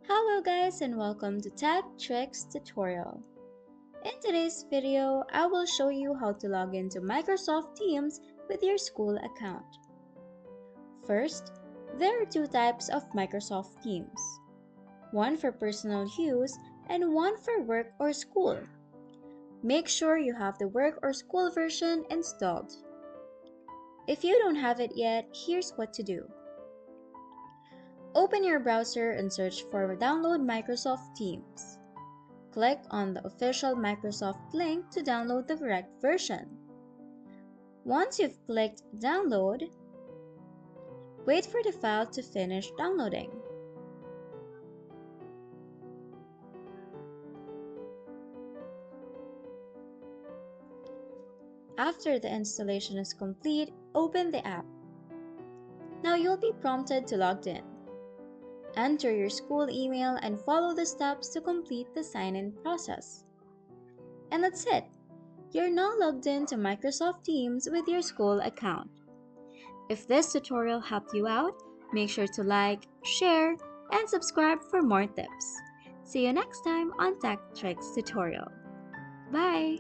Hello guys and welcome to Tech Tricks tutorial. In today's video, I will show you how to log into Microsoft Teams with your school account. First, there are two types of Microsoft Teams. One for personal use and one for work or school. Make sure you have the work or school version installed. If you don't have it yet, here's what to do. Open your browser and search for Download Microsoft Teams. Click on the official Microsoft link to download the correct version. Once you've clicked Download, wait for the file to finish downloading. After the installation is complete, open the app. Now you'll be prompted to log in. Enter your school email and follow the steps to complete the sign-in process. And that's it! You're now logged in to Microsoft Teams with your school account. If this tutorial helped you out, make sure to like, share, and subscribe for more tips. See you next time on Tech Tricks tutorial. Bye!